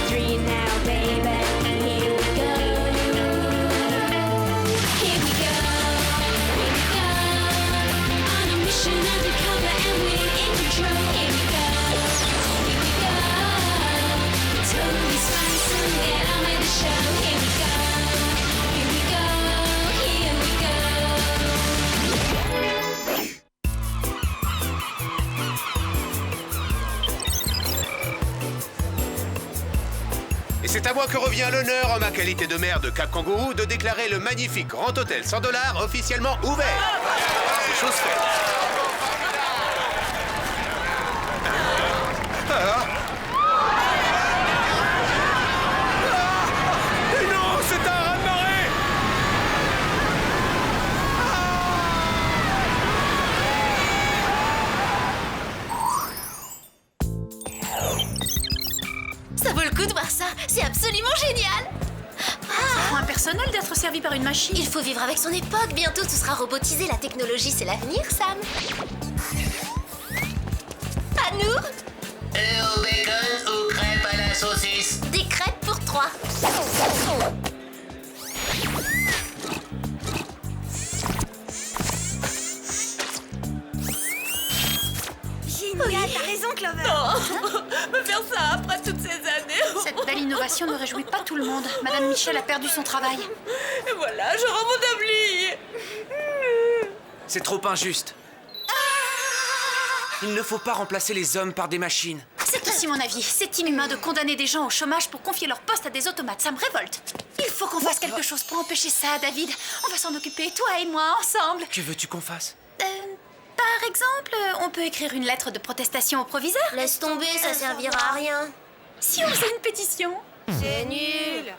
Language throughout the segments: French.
dream now, baby. Here we go. Here we go. Here we go. On a mission undercover and we're in control. Here we go. Here we go. Totally spice and get on with the show. Here we go. Here we go. Here we go. Et c'est à moi que revient l'honneur, en ma qualité de maire de Cap Kangourou, de déclarer le magnifique Grand Hôtel $100 officiellement ouvert. C'est chose faite. Non, c'est un raz-de-marée. Ça vaut le coup de voir ça, c'est absolument génial. Point personnel d'être servi par une machine. Il faut vivre avec son époque, bientôt tout sera robotisé, la technologie c'est l'avenir, Sam. À nous, Au bacon ou crêpes à la saucisse? des crêpes pour 3. Génial, t'as raison, Clover. Me faire ça après toutes ces années. Cette belle innovation ne réjouit pas tout le monde. Madame Michel a perdu son travail. Et voilà, je rends mon tablier. C'est trop injuste. Il ne faut pas remplacer les hommes par des machines. C'est aussi mon avis. C'est inhumain de condamner des gens au chômage pour confier leur poste à des automates. Ça me révolte. Il faut qu'on fasse quelque chose pour empêcher ça, David. On va s'en occuper, toi et moi, ensemble. Que veux-tu qu'on fasse? Par exemple, on peut écrire une lettre de protestation au proviseur. Laisse tomber, ça servira à rien. Si on faisait une pétition. C'est nul.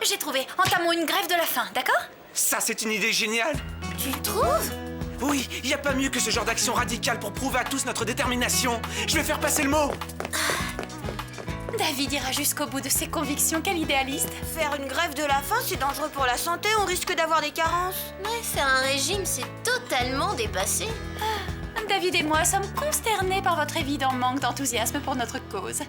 J'ai trouvé. Entamons une grève de la faim, d'accord? Ça, c'est une idée géniale. Tu trouves? Oui, il n'y a pas mieux que ce genre d'action radicale pour prouver à tous notre détermination. Je vais faire passer le mot. David ira jusqu'au bout de ses convictions. Quel idéaliste. Faire une grève de la faim, c'est dangereux pour la santé, on risque d'avoir des carences. Ouais, faire un régime, c'est totalement dépassé. David et moi sommes consternés par votre évident manque d'enthousiasme pour notre cause.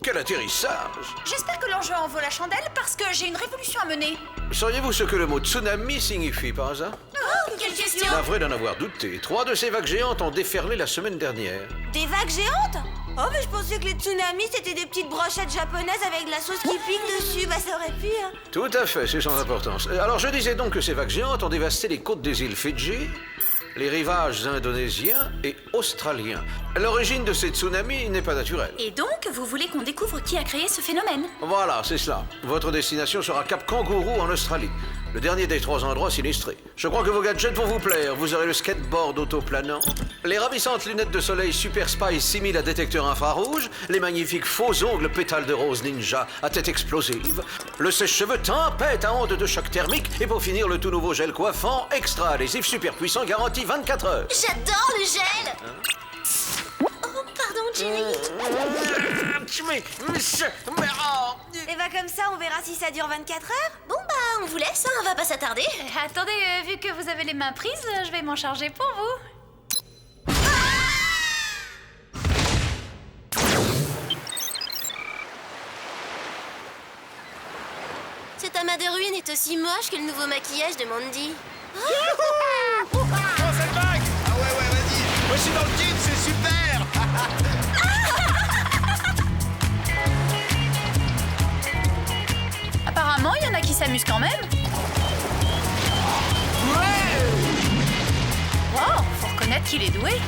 Quel atterrissage! J'espère que l'enjeu en vaut la chandelle parce que j'ai une révolution à mener. Sauriez-vous ce que le mot tsunami signifie par hasard? Quelle question? Navré d'en avoir douté. 3 de ces vagues géantes ont déferlé la semaine dernière. Des vagues géantes? Oh, mais je pensais que les tsunamis, c'était des petites brochettes japonaises avec de la sauce qui pique dessus. Bah, ça aurait pu, hein. Tout à fait, c'est sans importance. Alors je disais donc que ces vagues géantes ont dévasté les côtes des îles Fidji, les rivages indonésiens et australiens. L'origine de ces tsunamis n'est pas naturelle. Et donc, vous voulez qu'on découvre qui a créé ce phénomène? Voilà, c'est cela. Votre destination sera Cap Kangourou en Australie, le dernier des 3 endroits sinistrés. Je crois que vos gadgets vont vous plaire. Vous aurez le skateboard autoplanant, les ravissantes lunettes de soleil Super Spy 6000 à détecteur infrarouge, les magnifiques faux ongles pétales de rose ninja à tête explosive, le sèche-cheveux tempête à ondes de choc thermique et pour finir le tout nouveau gel coiffant extra adhésif super puissant garanti 24 heures. J'adore le gel. Oh, pardon, Jerry. Et bah, comme ça, on verra si ça dure 24 heures. Bon bah, on vous laisse, hein, on va pas s'attarder. Attendez, vu que vous avez les mains prises, je vais m'en charger pour vous. Cet amas de ruines est aussi moche que le nouveau maquillage de Mandy. Oh, cette vague! Ah ouais, vas-y! Moi, je suis dans le jean, c'est super! Apparemment, il y en a qui s'amusent quand même. Wow, faut reconnaître qu'il est doué.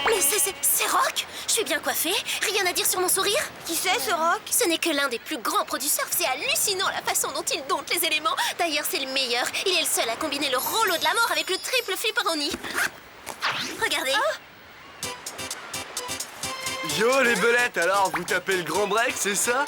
Mais c'est Rock. Je suis bien coiffée, rien à dire sur mon sourire. Qui c'est, ce Rock? Ce n'est que l'un des plus grands produits surf, c'est hallucinant la façon dont il dompte les éléments. D'ailleurs, c'est le meilleur. Il est le seul à combiner le rouleau de la mort avec le triple flipperoni. Regardez. Yo les belettes, alors vous tapez le grand break, c'est ça?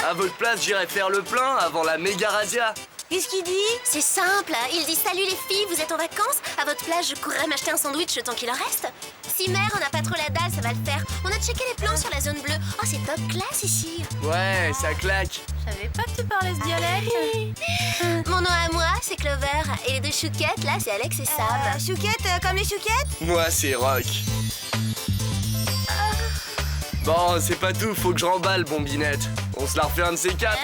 À votre place, j'irai faire le plein avant la méga razzia. Qu'est-ce qu'il dit? C'est simple, il dit salut les filles, vous êtes en vacances? À votre place, je courrais m'acheter un sandwich le temps qu'il en reste. Si mère, on n'a pas trop la dalle, ça va le faire. On a checké les plans sur la zone bleue. Oh, c'est top classe ici. Ouais, ça claque. Je savais pas que tu parlais ce dialecte. Mon nom à moi, c'est Clover. Et les deux chouquettes, là, c'est Alex et Sam. Chouquette, comme les chouquettes? Moi, c'est Rock. Bon, c'est pas tout, faut que je remballe, Bombinette. On se la refait un de ces quatre.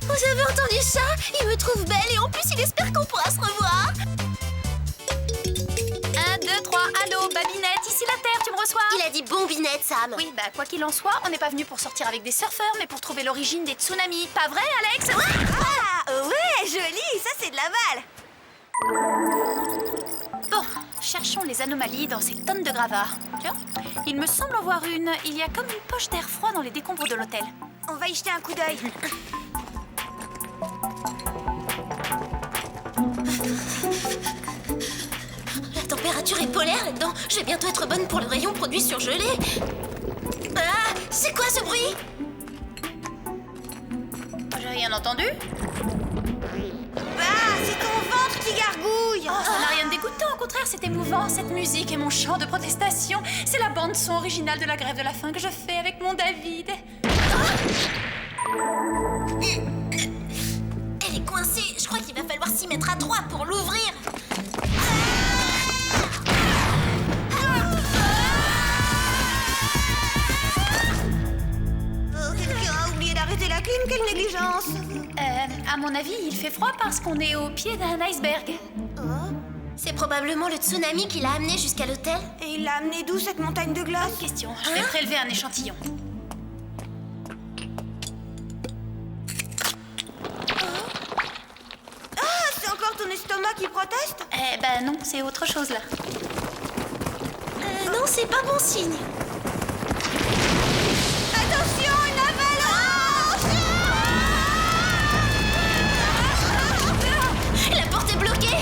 Vous avez entendu ça? Il me trouve belle et en plus, il espère qu'on pourra se revoir. 1, 2, 3, allô, Babinette, ici la Terre, tu me reçois? Il a dit bombinette, Sam. Oui, bah quoi qu'il en soit, on n'est pas venu pour sortir avec des surfeurs, mais pour trouver l'origine des tsunamis. Pas vrai, Alex? Ah, ouais, joli, ça c'est de la balle. Bon, cherchons les anomalies dans ces tonnes de gravats. Tiens, il me semble en voir une. Il y a comme une poche d'air froid dans les décombres de l'hôtel. On va y jeter un coup d'œil. La température est polaire là-dedans. Je vais bientôt être bonne pour le rayon produit surgelé. Ah, c'est quoi ce bruit? J'ai rien entendu. Ah, c'est ton ventre qui gargouille. Oh, ça n'a rien de dégoûtant, au contraire, c'est émouvant. Cette musique et mon chant de protestation, c'est la bande-son originale de la grève de la faim que je fais avec mon David. Elle est coincée. Je crois qu'il va falloir s'y mettre à 3 pour l'ouvrir. Quelqu'un a oublié d'arrêter la clim, quelle négligence. À mon avis, il fait froid parce qu'on est au pied d'un iceberg. C'est probablement le tsunami qui l'a amené jusqu'à l'hôtel. Et il l'a amené d'où cette montagne de glace? Bonne question, je vais prélever un échantillon. Ah, c'est encore ton estomac qui proteste? Eh ben non, c'est autre chose là. Non, c'est pas bon signe. Attention, une avalanche! La porte est bloquée.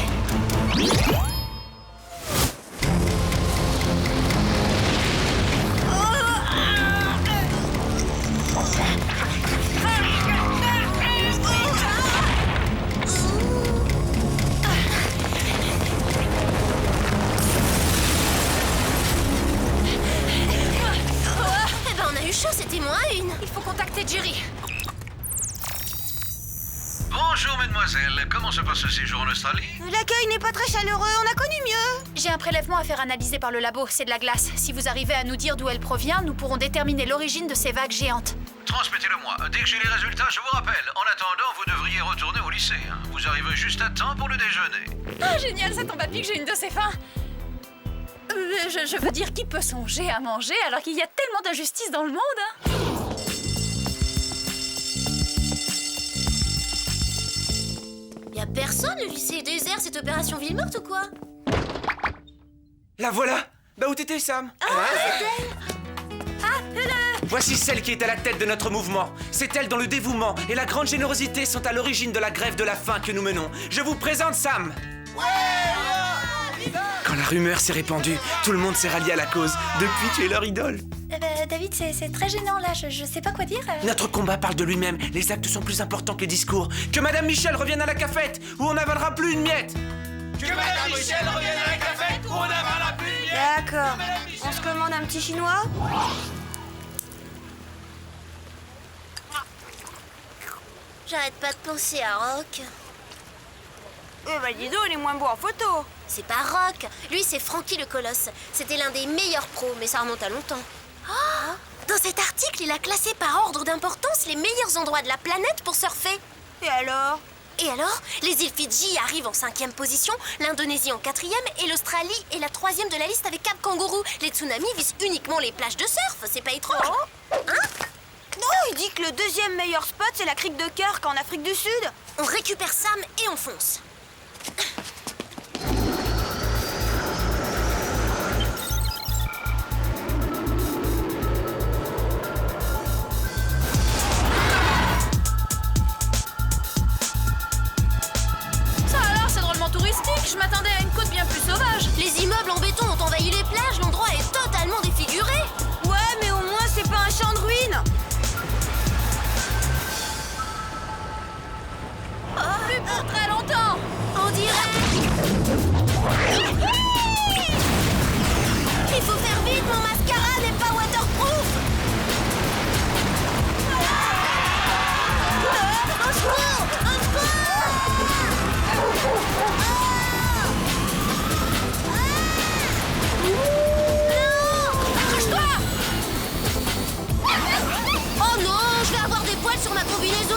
Eh ben, on a eu chaud, c'était moins une. Il faut contacter Jerry. Bonjour, mesdemoiselles. Comment se passe ce séjour en Australie? L'accueil n'est pas très chaleureux, on a connu mieux. J'ai un prélèvement à faire analyser par le labo, c'est de la glace. Si vous arrivez à nous dire d'où elle provient, nous pourrons déterminer l'origine de ces vagues géantes. Transmettez-le-moi. Dès que j'ai les résultats, je vous rappelle. En attendant, vous devriez retourner au lycée. Vous arrivez juste à temps pour le déjeuner. Ah, génial, ça tombe à pic, j'ai une de ces fins. Je veux dire, qui peut songer à manger alors qu'il y a tellement d'injustice dans le monde, hein? Y'a personne, le lycée est désert, cette opération ville morte ou quoi? La voilà. Bah où t'étais, Sam? Voici celle qui est à la tête de notre mouvement. C'est elle dont le dévouement et la grande générosité sont à l'origine de la grève de la faim que nous menons. Je vous présente Sam. Quand la rumeur s'est répandue, tout le monde s'est rallié à la cause. Depuis, tu es leur idole. David, c'est très gênant là, je sais pas quoi dire. Notre combat parle de lui-même. Les actes sont plus importants que les discours. Que Madame Michel revienne à la cafette, où on n'avalera plus une miette. Que Madame Michel revienne à la cafette, où on avalera plus une miette. D'accord. On se commande un petit chinois? J'arrête pas de penser à Rock. Bah dis donc, il est moins beau en photo. C'est pas Rock. Lui, c'est Frankie le Colosse. C'était l'un des meilleurs pros, mais ça remonte à longtemps. Oh, dans cet article, il a classé par ordre d'importance les meilleurs endroits de la planète pour surfer. Et alors? Et alors, les îles Fidji arrivent en 5e position, l'Indonésie en 4e et l'Australie est la 3e de la liste avec Cap Kangourou. Les tsunamis visent uniquement les plages de surf, c'est pas étrange. Hein? Non, il dit que le deuxième meilleur spot, c'est la crique de Kirk en Afrique du Sud. On récupère Sam et on fonce. Ça alors, c'est drôlement touristique. Je m'attendais à une côte bien plus sauvage. Les immeubles en béton ont envahi les plages, l'endroit est totalement défiguré. Ouais, mais au moins, c'est pas un champ de ruines. Mon mascara n'est pas waterproof. Au secours! Au secours! Oh non, je vais avoir des poils sur ma combinaison.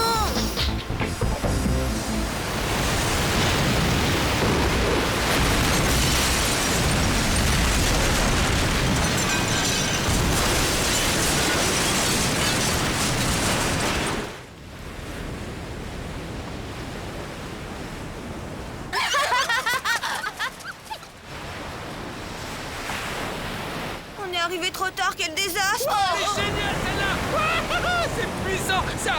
On est arrivé trop tard, quel désastre! C'est génial celle-là. C'est puissant, ça.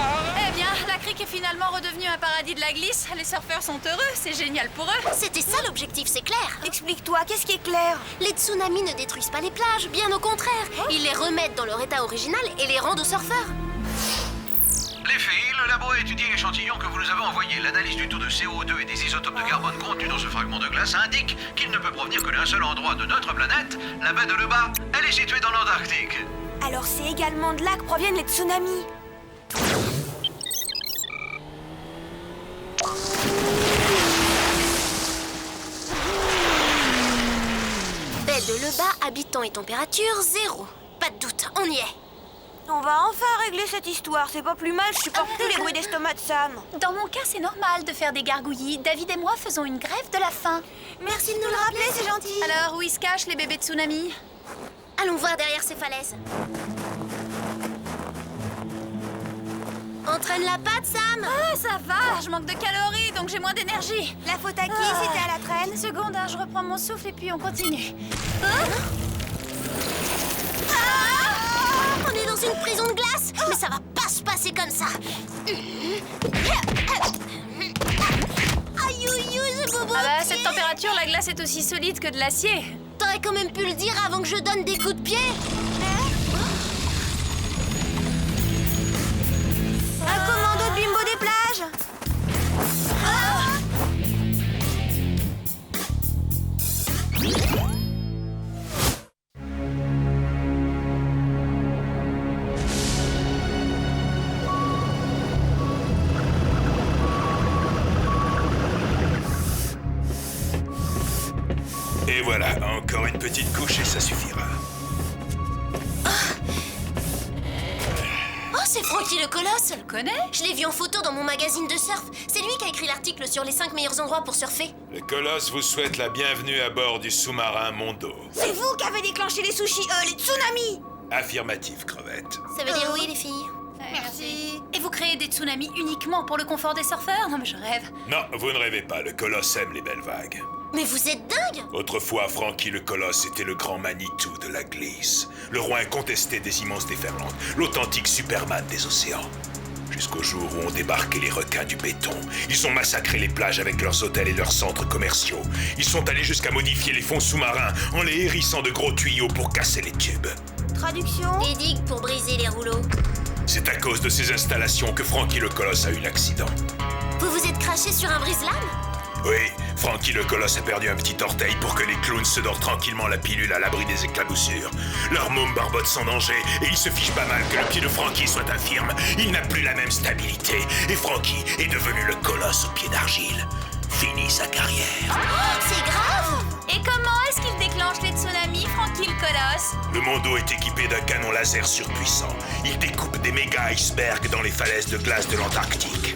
Eh bien, la crique est finalement redevenue un paradis de la glisse. Les surfeurs sont heureux, c'est génial pour eux. C'était ça l'objectif, c'est clair. Explique-toi, qu'est-ce qui est clair? Les tsunamis ne détruisent pas les plages, bien au contraire. Ils les remettent dans leur état original et les rendent aux surfeurs. Les filles, le labo a étudié l'échantillon que vous nous avez envoyé. L'analyse du taux de CO2 et des isotopes de carbone contenus dans ce fragment de glace indique qu'il ne peut provenir que d'un seul endroit de notre planète, la baie de Leba. Elle est située dans l'Antarctique. Alors c'est également de là que proviennent les tsunamis. Baie de Leba, habitants et température 0. Pas de doute, on y est. On va enfin régler cette histoire, c'est pas plus mal, je supporte plus les bruits d'estomac de Sam. Dans mon cas, c'est normal de faire des gargouillis. David et moi faisons une grève de la faim. Merci de nous le rappeler, c'est gentil. Alors, où ils se cachent, les bébés tsunamis? Allons voir derrière ces falaises. Entraîne la patte, Sam. Ah, ça va, je manque de calories, donc j'ai moins d'énergie. La faute à qui si t'es à la traîne? Une seconde, hein, je reprends mon souffle et puis on continue. On est dans une prison de glace, mais ça va pas se passer comme ça. Aïe, aïe, c'est bobo. Ah bah, à cette température, la glace est aussi solide que de l'acier. T'aurais quand même pu le dire avant que je donne des coups de pied. Un commando de bimbo des plages. Et voilà, encore une petite couche et ça suffira. Oh, c'est Frankie le Colosse. Tu le connais? Je l'ai vu en photo dans mon magazine de surf. C'est lui qui a écrit l'article sur les 5 meilleurs endroits pour surfer. Le Colosse vous souhaite la bienvenue à bord du sous-marin Mondo. C'est vous qui avez déclenché les sushis, les tsunamis. Affirmatif, crevette. Ça veut dire oui, les filles. Merci. Et vous créez des tsunamis uniquement pour le confort des surfeurs? Non mais je rêve. Non, vous ne rêvez pas, le Colosse aime les belles vagues. Mais vous êtes dingue. Autrefois, Frankie le Colosse était le grand Manitou de la glisse, le roi incontesté des immenses déferlantes, l'authentique Superman des océans. Jusqu'au jour où ont débarqué les requins du béton. Ils ont massacré les plages avec leurs hôtels et leurs centres commerciaux. Ils sont allés jusqu'à modifier les fonds sous-marins en les hérissant de gros tuyaux pour casser les tubes. Traduction? Des digues pour briser les rouleaux. C'est à cause de ces installations que Frankie le Colosse a eu l'accident. Vous vous êtes craché sur un brise-lames? Oui, Frankie le Colosse a perdu un petit orteil pour que les clowns se dorent tranquillement la pilule à l'abri des éclaboussures. Leur môme barbote sans danger et il se fiche pas mal que le pied de Frankie soit infirme. Il n'a plus la même stabilité et Frankie est devenu le Colosse au pied d'argile. Fini sa carrière. Oh, c'est grave. Et comment est-ce qu'il déclenche les tsunamis, Frankie le Colosse? Le Mondo est équipé d'un canon laser surpuissant. Il découpe des méga icebergs dans les falaises de glace de l'Antarctique.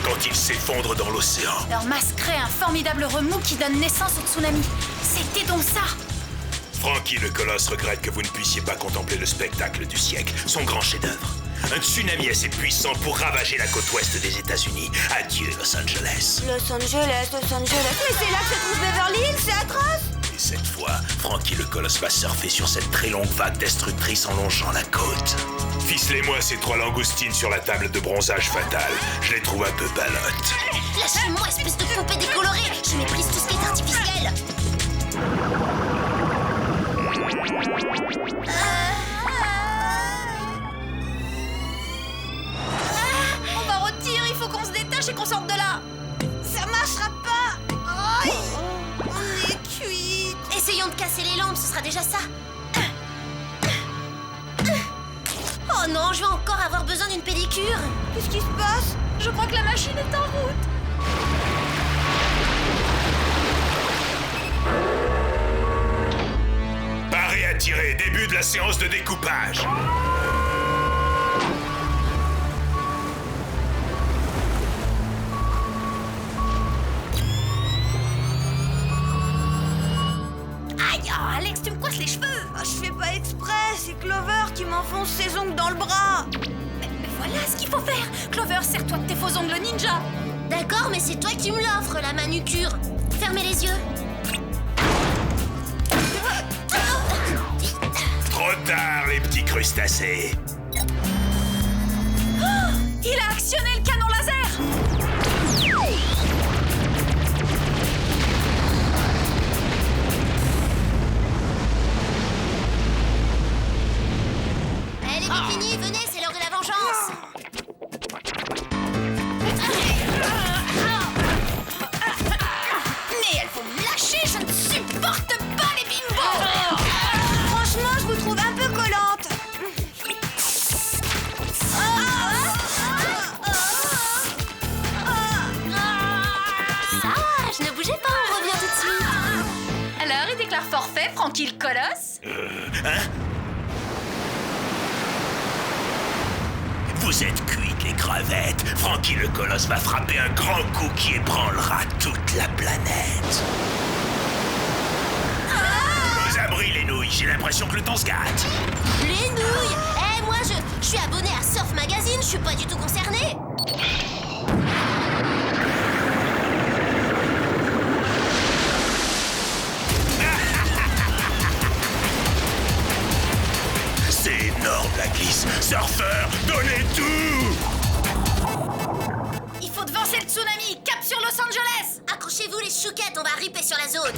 Quand ils s'effondrent dans l'océan, Leur masse crée un formidable remous qui donne naissance au tsunami. C'était donc ça. Frankie le Colosse regrette que vous ne puissiez pas contempler le spectacle du siècle, son grand chef-d'œuvre. Un tsunami assez puissant pour ravager la côte ouest des États-Unis. Adieu, Los Angeles. Los Angeles. Mais c'est là que se trouve Beverly Hills, c'est atroce. Et cette fois, Frankie le Colosse va surfer sur cette très longue vague destructrice en longeant la côte. Ficelez-moi ces 3 langoustines sur la table de bronzage fatal. Je les trouve un peu balottes. Lâchez-moi, espèce de poupée décolorée. Je méprise tout ce qui est artificiel. On va au tir, il faut qu'on se détache et qu'on sorte de là. Ça marchera pas. Aïe. On est cuit. Essayons de casser les lampes, ce sera déjà ça. Oh non, je vais encore avoir besoin d'une pédicure. Qu'est-ce qui se passe? Je crois que la machine est en route. Paré à tirer, début de la séance de découpage. Aïe, oh, Alex, tu me coinces les cheveux. Ah, je fais pas exprès, c'est Clover qui m'enfonce ses ongles dans le bras. Mais voilà ce qu'il faut faire. Clover, serre-toi de tes faux ongles ninja. D'accord, mais c'est toi qui me l'offres, la manucure. Fermez les yeux. Trop tard, les petits crustacés. Il a actionné le canon laser. Elle est finie, venez, c'est l'heure de la vengeance. Mais elles vont me lâcher, je ne supporte pas les bimbos. Franchement, je vous trouve un peu collante. Ça, je ne bougez pas, on revient tout de suite. Alors, il déclare forfait, Francky le colosse. Vous êtes cuites, les crevettes. Francky le colosse va frapper un grand coup qui ébranlera toute la planète. Aux abris, les nouilles. J'ai l'impression que le temps se gâte. Les nouilles. Eh, moi, je suis abonné à Surf Magazine, je suis pas du tout concernée. C'est énorme, la glisse. Surfeur, donnez tout. Il faut devancer le tsunami. Cap sur Los Angeles. Accrochez-vous les chouquettes, on va ripper sur la zone.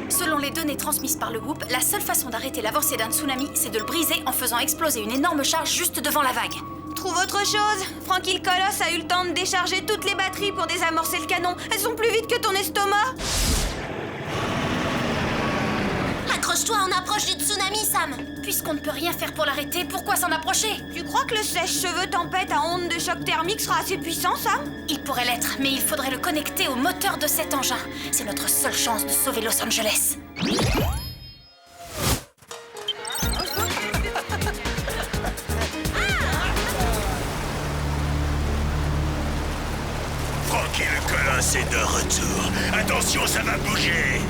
Selon les données transmises par le Whoop, la seule façon d'arrêter l'avancée d'un tsunami, c'est de le briser en faisant exploser une énorme charge juste devant la vague. Trouve autre chose. Francky le colosse a eu le temps de décharger toutes les batteries pour désamorcer le canon. Elles sont plus vite que ton estomac. Accroche-toi, on approche du tsunami, Sam. Puisqu'on ne peut rien faire pour l'arrêter, pourquoi s'en approcher? Tu crois que le sèche-cheveux tempête à ondes de choc thermique sera assez puissant, Sam? Il pourrait l'être, mais il faudrait le connecter au moteur de cet engin. C'est notre seule chance de sauver Los Angeles. Francky le colosse est de retour. Attention, ça va bouger.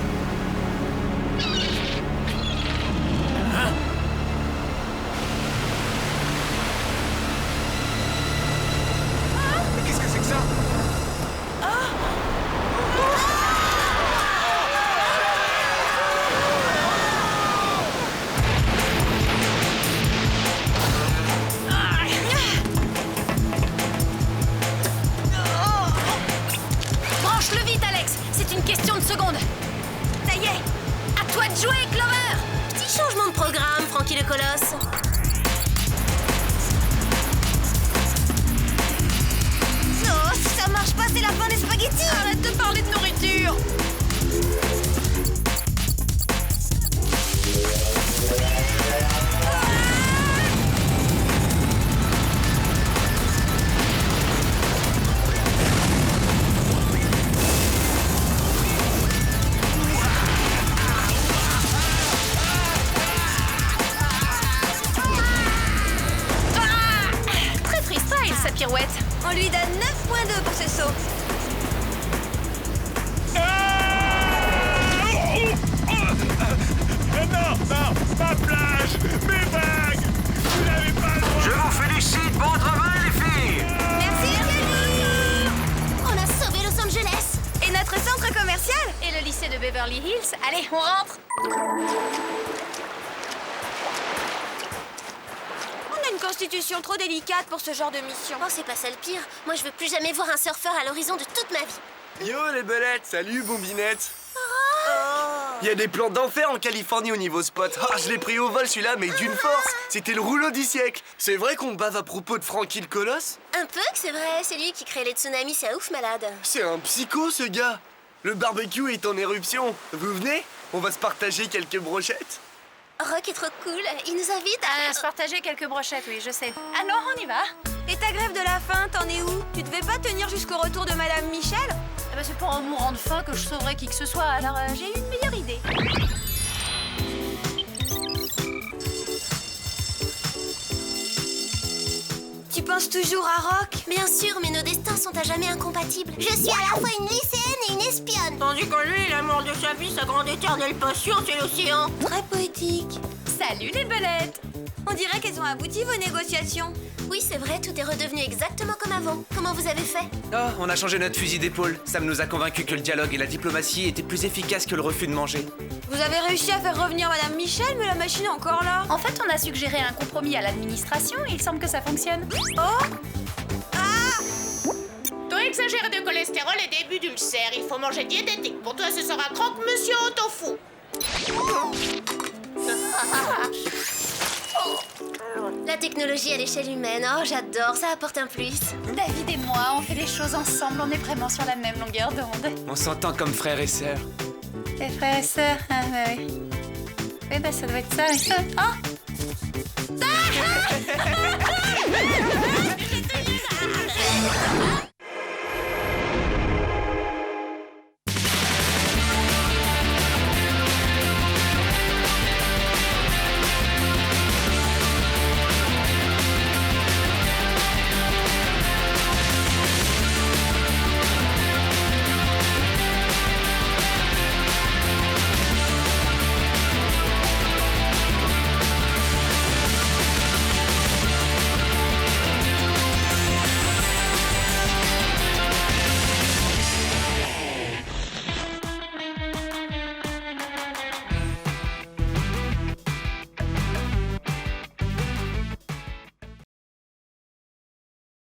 Qu'est-ce que c'est que ça? Branche-le vite, Alex. C'est une question de secondes. Ça y est. À toi de jouer, Clover. Petit changement de programme, Francky le colosse. Non, si ça marche pas, c'est la fin des spaghettis. Arrête de parler de nourriture. Très freestyle, sa pirouette. On lui donne 9.2 pour ce saut. Non, ma plage, mes vagues. Vous n'avez pas le droit. Je vous félicite, bon travail, les filles. Merci, Kelly. On a sauvé Los Angeles. Et notre centre commercial. Et le lycée de Beverly Hills. Allez, on rentre. On a une constitution trop délicate pour ce genre de mission. Oh, c'est pas ça le pire. Moi, je veux plus jamais voir un surfeur à l'horizon de toute ma vie. Yo les belettes, salut Bombinette. Il y a des plans d'enfer en Californie au niveau spot. Ah, je l'ai pris au vol celui-là, mais d'une force. C'était le rouleau du siècle. C'est vrai qu'on bave à propos de Francky le colosse? Un peu que c'est vrai, c'est lui qui crée les tsunamis, c'est un ouf malade. C'est un psycho ce gars. Le barbecue est en éruption. Vous venez? On va se partager quelques brochettes. Rock est trop cool. Il nous invite à... Se partager quelques brochettes, oui, je sais. Ah non, on y va. Et ta grève de la faim, t'en es où? Tu devais pas tenir jusqu'au retour de Madame Michel? Eh ben, c'est pas en mourant de faim que je sauverai qui que ce soit, alors j'ai une meilleure idée. Tu penses toujours à Rock? Bien sûr, mais nos destins sont à jamais incompatibles. Je suis à la fois une lycéenne et une espionne. Tandis que lui, l'amour de sa vie, sa grande éternelle passion, c'est l'océan. Très poétique. Salut les belettes. On dirait qu'elles ont abouti vos négociations. Oui, c'est vrai, tout est redevenu exactement comme avant. Comment vous avez fait? Oh, on a changé notre fusil d'épaule. Sam nous a convaincus que le dialogue et la diplomatie étaient plus efficaces que le refus de manger. Vous avez réussi à faire revenir Madame Michel, mais la machine est encore là. En fait, on a suggéré un compromis à l'administration et il semble que ça fonctionne. Oh! Taux exagéré de cholestérol et début d'ulcère. Il faut manger diététique. Pour toi, ce sera croque-monsieur au tofu. La technologie à l'échelle humaine, oh j'adore, ça apporte un plus. David et moi, on fait les choses ensemble, on est vraiment sur la même longueur d'onde. On s'entend comme frères et sœurs. Les frères et sœurs, ah bah oui. Oui, bah ça doit être ça. Oh!